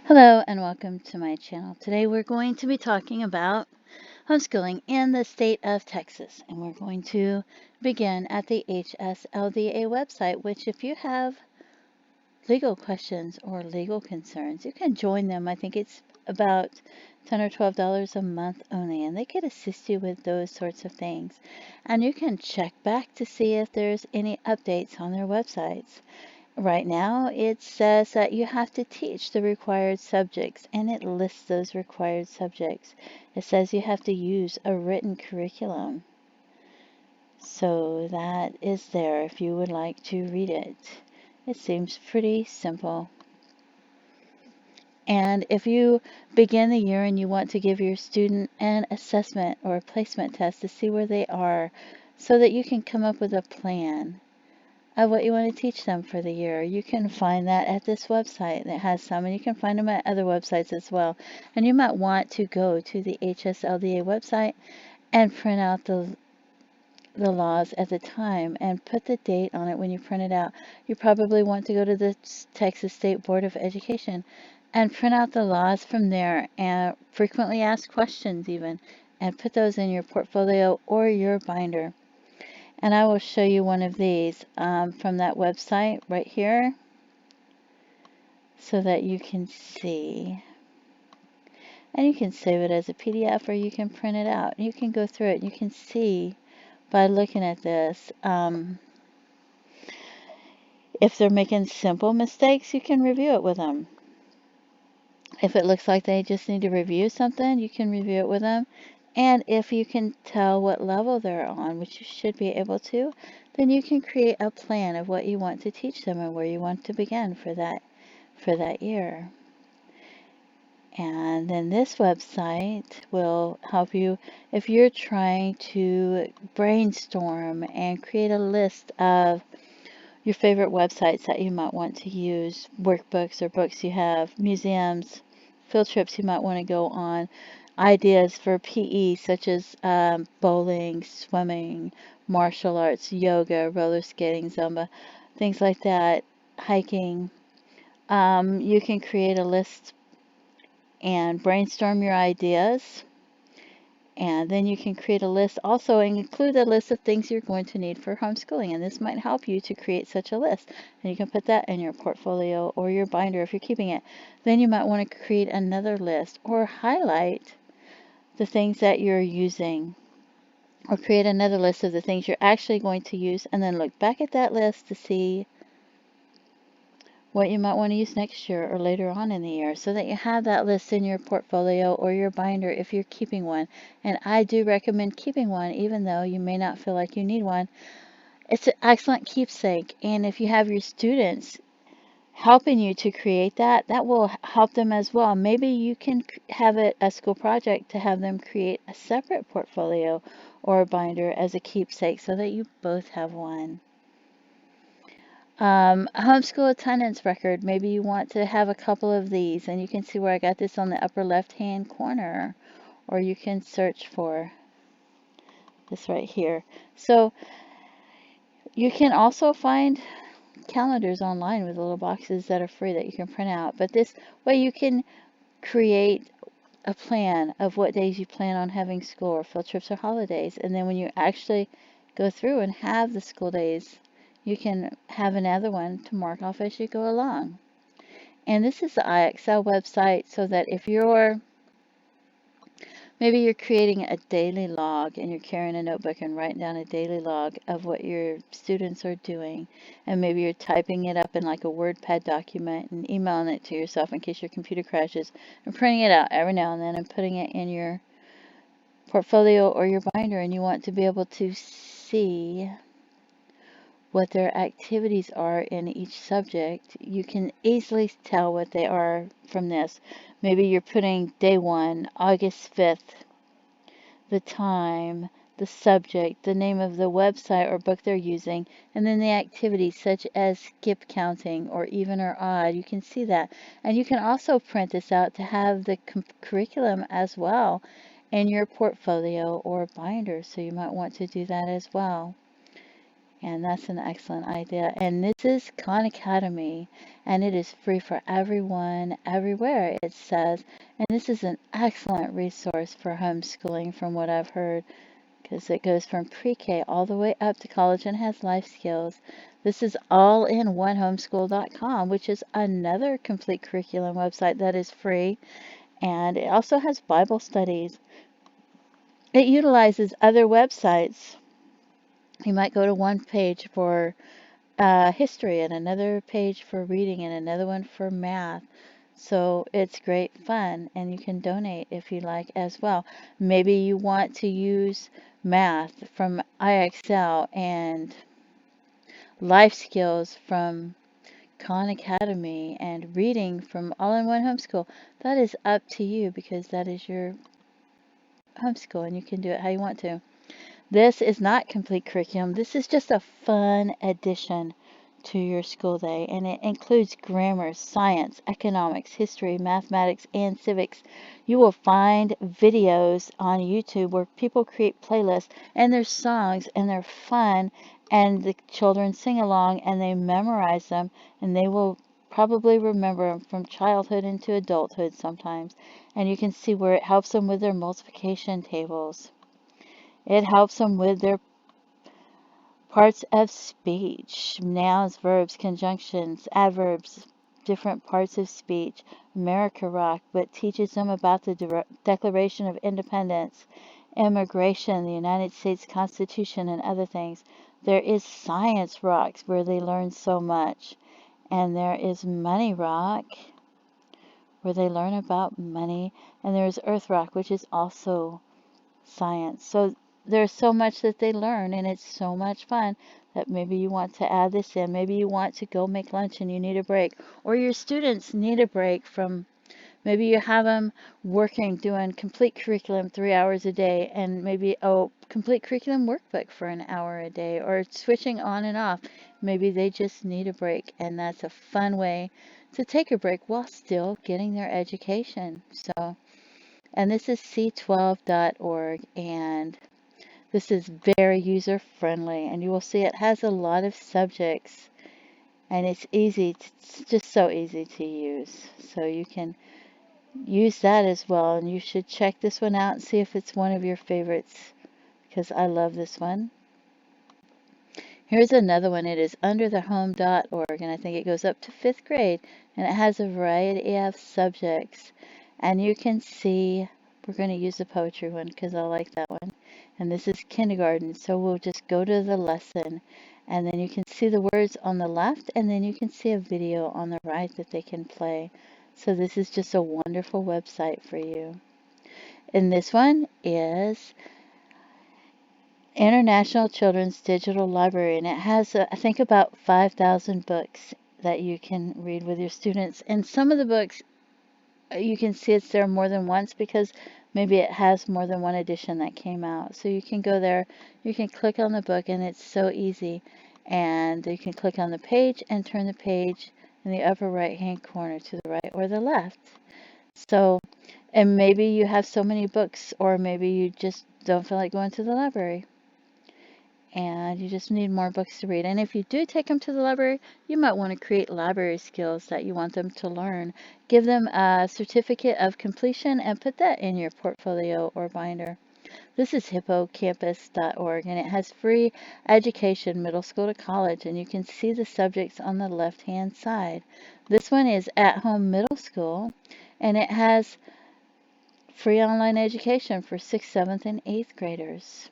Hello and welcome to my channel. Today we're going to be talking about homeschooling in the state of Texas, and we're going to begin at the HSLDA website, which if you have legal questions or legal concerns, you can join them. I think it's about $10 or $12 a month only, and they could assist you with those sorts of things. And you can check back to see if there's any updates on their websites. Right now, it says that you have to teach the required subjects, and it lists those required subjects. It says you have to use a written curriculum. So that is there if you would like to read it. It seems pretty simple. And if you begin the year and you want to give your student an assessment or a placement test to see where they are so that you can come up with a plan of what you want to teach them for the year. You can find that at this website that has some, and you can find them at other websites as well. And you might want to go to the HSLDA website and print out the laws at the time and put the date on it when you print it out. You probably want to go to the Texas State Board of Education and print out the laws from there and frequently asked questions even, and put those in your portfolio or your binder. And I will show you one of these from that website right here so that you can see. And you can save it as a PDF or you can print it out. You can go through it. You can see by looking at this. If they're making simple mistakes, you can review it with them. If it looks like they just need to review something, you can review it with them. And if you can tell what level they're on, which you should be able to, then you can create a plan of what you want to teach them and where you want to begin for that year. And then this website will help you if you're trying to brainstorm and create a list of your favorite websites that you might want to use, workbooks or books you have, museums, field trips you might want to go on, ideas for PE such as bowling, swimming, martial arts, yoga, roller skating, Zumba, things like that, hiking. You can create a list and brainstorm your ideas. And then you can create a list also and include a list of things you're going to need for homeschooling. And this might help you to create such a list. And you can put that in your portfolio or your binder if you're keeping it. Then you might want to create another list or highlight the things that you're using, or create another list of the things you're actually going to use, and then look back at that list to see what you might want to use next year or later on in the year, so that you have that list in your portfolio or your binder if you're keeping one. And I do recommend keeping one, even though you may not feel like you need one. It's an excellent keepsake, and if you have your students helping you to create that, that will help them as well. Maybe you can have it a school project to have them create a separate portfolio or a binder as a keepsake so that you both have one. Homeschool attendance record. Maybe you want to have a couple of these, and you can see where I got this on the upper left-hand corner, or you can search for this right here. So you can also find calendars online with little boxes that are free that you can print out. But this way you can create a plan of what days you plan on having school or field trips or holidays. And then when you actually go through and have the school days, you can have another one to mark off as you go along. And this is the IXL website, so that if maybe you're creating a daily log and you're carrying a notebook and writing down a daily log of what your students are doing, and maybe you're typing it up in like a WordPad document and emailing it to yourself in case your computer crashes, and printing it out every now and then and putting it in your portfolio or your binder, and you want to be able to see what their activities are in each subject, you can easily tell what they are from this. Maybe you're putting day 1, August 5th, the time, the subject, the name of the website or book they're using, and then the activities such as skip counting or even or odd. You can see that. And you can also print this out to have the curriculum as well in your portfolio or binder, so you might want to do that as well. And that's an excellent idea. And this is Khan Academy, and it is free for everyone, everywhere, it says. And this is an excellent resource for homeschooling, from what I've heard, because it goes from pre-K all the way up to college and has life skills. This is all in one homeschool.com, which is another complete curriculum website that is free. And it also has Bible studies. It utilizes other websites. You might go to one page for history and another page for reading and another one for math. So it's great fun, and you can donate if you like as well. Maybe you want to use math from IXL and life skills from Khan Academy and reading from All-in-One Homeschool. That is up to you, because that is your homeschool and you can do it how you want to. This is not complete curriculum. This is just a fun addition to your school day, and it includes grammar, science, economics, history, mathematics, and civics. You will find videos on YouTube where people create playlists, and there's songs, and they're fun, and the children sing along, and they memorize them, and they will probably remember them from childhood into adulthood sometimes. And you can see where it helps them with their multiplication tables. It helps them with their parts of speech, nouns, verbs, conjunctions, adverbs, different parts of speech. America Rock, but teaches them about the Declaration of Independence, immigration, the United States Constitution, and other things. There is Science Rocks, where they learn so much. And there is Money Rock, where they learn about money. And there's Earth Rock, which is also science. So there's so much that they learn, and it's so much fun that maybe you want to add this in. Maybe you want to go make lunch and you need a break, or your students need a break from, maybe you have them working, doing complete curriculum 3 hours a day, and maybe a complete curriculum workbook for an hour a day, or switching on and off. Maybe they just need a break, and that's a fun way to take a break while still getting their education. So, and this is c12.org, and this is very user friendly, and you will see it has a lot of subjects, and it's just so easy to use. So you can use that as well, and you should check this one out and see if it's one of your favorites, because I love this one. Here's another one. It is underthehome.org, and I think it goes up to 5th grade, and it has a variety of subjects. And you can see, we're going to use the poetry one because I like that one. And this is kindergarten, so we'll just go to the lesson. And then you can see the words on the left, and then you can see a video on the right that they can play. So this is just a wonderful website for you. And this one is International Children's Digital Library, and it has, I think, about 5,000 books that you can read with your students. And some of the books, you can see it's there more than once because maybe it has more than one edition that came out. So you can go there, you can click on the book, and it's so easy. And you can click on the page and turn the page in the upper right-hand corner to the right or the left. So, and maybe you have so many books, or maybe you just don't feel like going to the library, and you just need more books to read. And if you do take them to the library, you might want to create library skills that you want them to learn. Give them a certificate of completion and put that in your portfolio or binder. This is hippocampus.org, and it has free education, middle school to college, and you can see the subjects on the left-hand side. This one is At Home Middle School, and it has free online education for 6th, 7th, and 8th graders.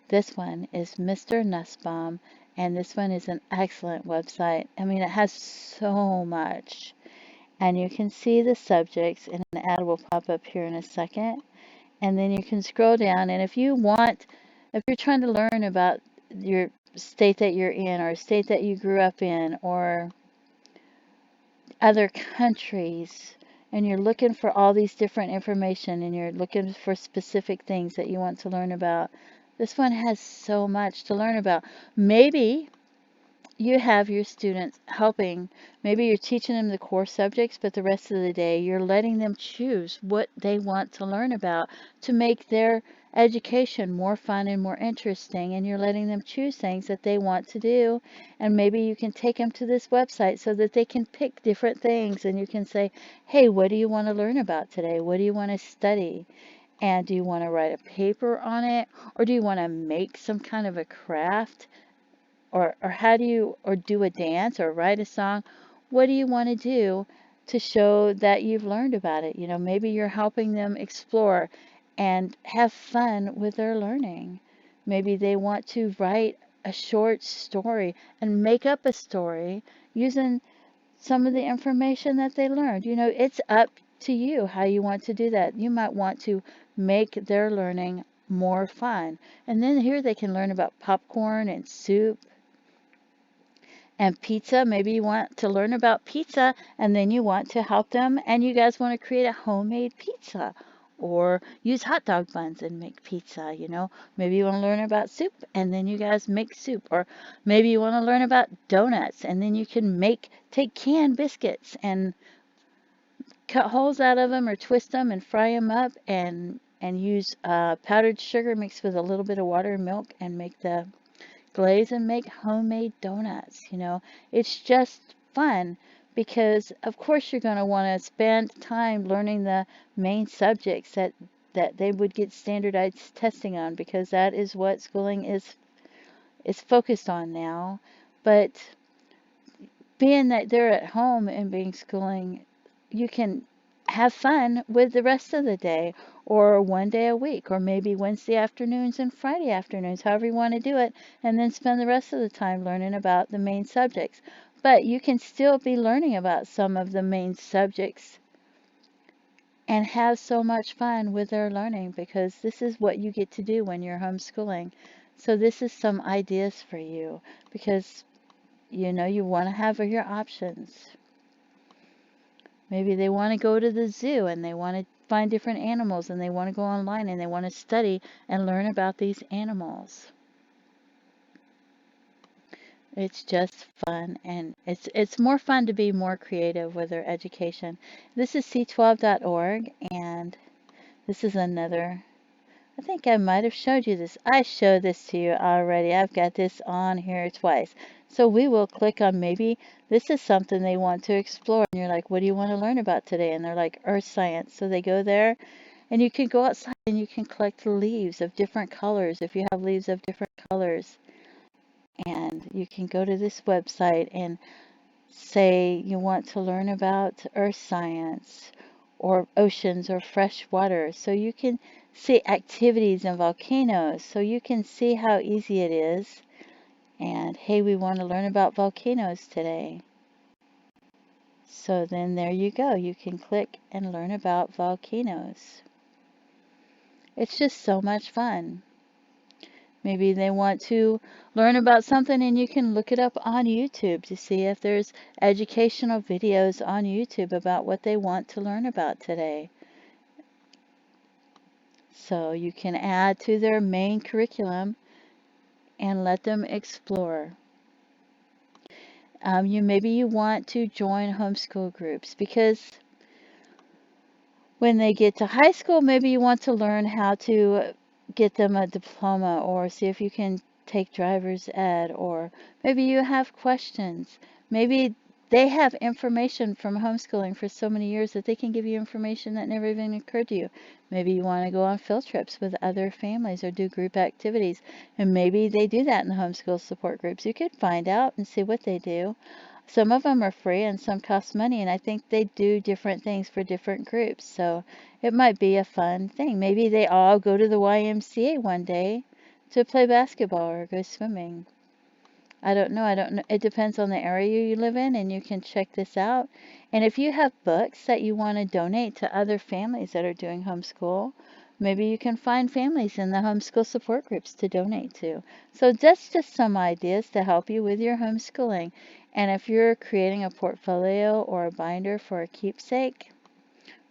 This one is Mr. Nussbaum, and this one is an excellent website. I mean, it has so much. And you can see the subjects, and an ad will pop up here in a second. And then you can scroll down, and if you're trying to learn about your state that you're in, or a state that you grew up in, or other countries, and you're looking for all these different information, and you're looking for specific things that you want to learn about, this one has so much to learn about. Maybe you have your students helping. Maybe you're teaching them the core subjects, but the rest of the day you're letting them choose what they want to learn about to make their education more fun and more interesting, and you're letting them choose things that they want to do. And maybe you can take them to this website so that they can pick different things, and you can say, hey, what do you want to learn about today? What do you want to study? And do you want to write a paper on it? Or do you want to make some kind of a craft? Or how do you, or do a dance or write a song? What do you want to do to show that you've learned about it? Maybe you're helping them explore and have fun with their learning. Maybe they want to write a short story and make up a story using some of the information that they learned. It's up to you how you want to do that. You might want to make their learning more fun. And then here they can learn about popcorn and soup and pizza. Maybe you want to learn about pizza, and then you want to help them, and you guys want to create a homemade pizza or use hot dog buns and make pizza. Maybe you want to learn about soup, and then you guys make soup. Or maybe you want to learn about donuts, and then you can take canned biscuits and cut holes out of them or twist them and fry them up, and use powdered sugar mixed with a little bit of water and milk, and make the glaze and make homemade donuts. It's just fun, because of course you're going to want to spend time learning the main subjects that they would get standardized testing on, because that is what schooling is focused on now. But being that they're at home and being schooling, you can have fun with the rest of the day, or one day a week, or maybe Wednesday afternoons and Friday afternoons, however you want to do it, and then spend the rest of the time learning about the main subjects. But you can still be learning about some of the main subjects and have so much fun with their learning, because this is what you get to do when you're homeschooling. So this is some ideas for you, because you want to have your options. Maybe they want to go to the zoo and they want to find different animals, and they want to go online and they want to study and learn about these animals. It's just fun, and it's more fun to be more creative with their education. This is c12.org, and this is another. I think I might have showed you this. I showed this to you already. I've got this on here twice. So we will click on, maybe this is something they want to explore. And you're like, what do you want to learn about today? And they're like, earth science. So they go there, and you can go outside and you can collect leaves of different colors if you have leaves of different colors. And you can go to this website and say you want to learn about earth science or oceans or fresh water. So you can see activities in volcanoes. So you can see how easy it is. And hey, we want to learn about volcanoes today. So then there you go. You can click and learn about volcanoes. It's just so much fun. Maybe they want to learn about something, and you can look it up on YouTube to see if there's educational videos on YouTube about what they want to learn about today. So you can add to their main curriculum and let them explore. Maybe you want to join homeschool groups, because when they get to high school, maybe you want to learn how to get them a diploma, or see if you can take driver's ed, or maybe you have questions. Maybe they have information from homeschooling for so many years that they can give you information that never even occurred to you. Maybe you want to go on field trips with other families or do group activities, and maybe they do that in the homeschool support groups. You could find out and see what they do. Some of them are free and some cost money, and I think they do different things for different groups. So it might be a fun thing. Maybe they all go to the YMCA one day to play basketball or go swimming. I don't know. It depends on the area you live in, and you can check this out. And if you have books that you want to donate to other families that are doing homeschool, maybe you can find families in the homeschool support groups to donate to. So that's just some ideas to help you with your homeschooling. And if you're creating a portfolio or a binder for a keepsake,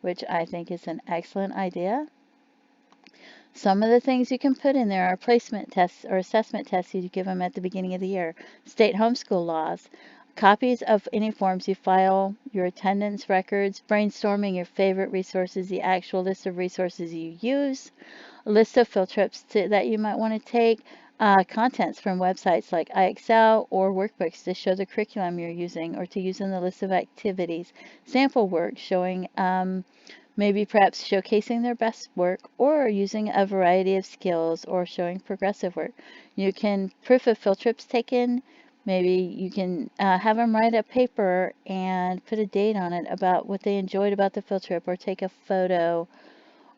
which I think is an excellent idea, some of the things you can put in there are placement tests or assessment tests you give them at the beginning of the year, state homeschool laws, copies of any forms you file, your attendance records, brainstorming your favorite resources, the actual list of resources you use, list of field trips that you might want to take, contents from websites like iExcel or workbooks to show the curriculum you're using or to use in the list of activities, sample work showing maybe perhaps showcasing their best work or using a variety of skills or showing progressive work. You can proof of field trips taken. Maybe you can have them write a paper and put a date on it about what they enjoyed about the field trip, or take a photo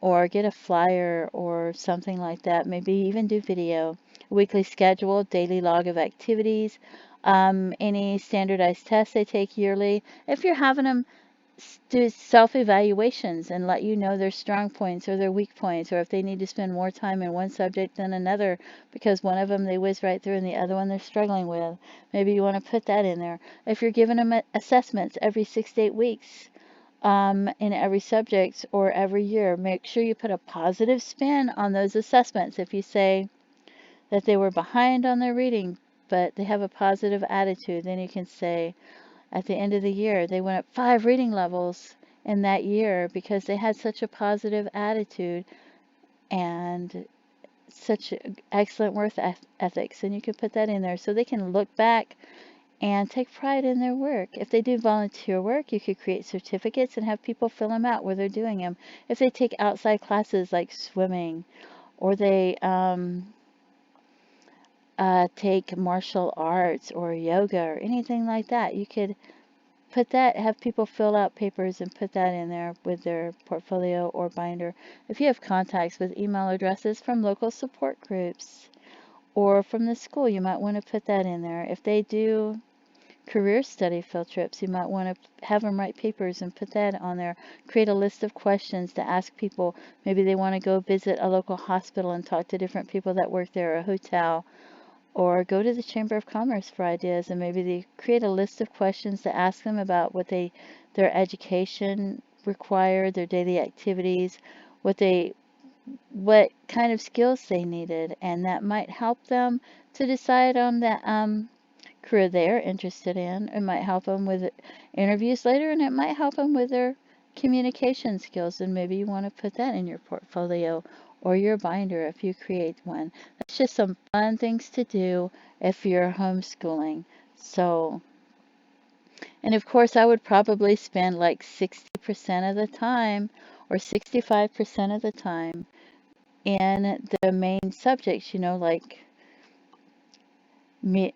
or get a flyer or something like that. Maybe even do video. Weekly schedule, daily log of activities, any standardized tests they take yearly. If you're having them do self-evaluations and let you know their strong points or their weak points, or if they need to spend more time in one subject than another because one of them they whiz right through and the other one they're struggling with. Maybe you want to put that in there. If you're giving them assessments every 6 to 8 weeks in every subject or every year, make sure you put a positive spin on those assessments. If you say that they were behind on their reading but they have a positive attitude, then you can say, at the end of the year, they went up 5 reading levels in that year because they had such a positive attitude and such excellent work ethics. And you can put that in there so they can look back and take pride in their work. If they do volunteer work, you could create certificates and have people fill them out where they're doing them. If they take outside classes like swimming, or they take martial arts or yoga or anything like that, you could put that, have people fill out papers and put that in there with their portfolio or binder. If you have contacts with email addresses from local support groups or from the school, you might want to put that in there. If they do career study field trips, you might want to have them write papers and put that on there. Create a list of questions to ask people. Maybe they want to go visit a local hospital and talk to different people that work there, or a hotel, or go to the Chamber of Commerce for ideas, and maybe they create a list of questions to ask them about what their education required, their daily activities, what kind of skills they needed, and that might help them to decide on the career they're interested in. It might help them with interviews later, and it might help them with their communication skills, and maybe you want to put that in your portfolio or your binder if you create one. That's just some fun things to do if you're homeschooling. So, and of course, I would probably spend like 60% of the time or 65% of the time in the main subjects, like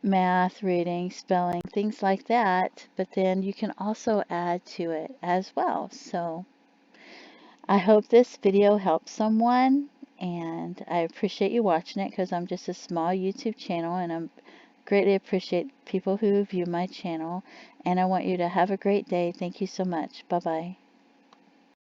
math, reading, spelling, things like that. But then you can also add to it as well. So I hope this video helps someone, and I appreciate you watching it because I'm just a small YouTube channel, and I greatly appreciate people who view my channel, and I want you to have a great day. Thank you so much. Bye-bye.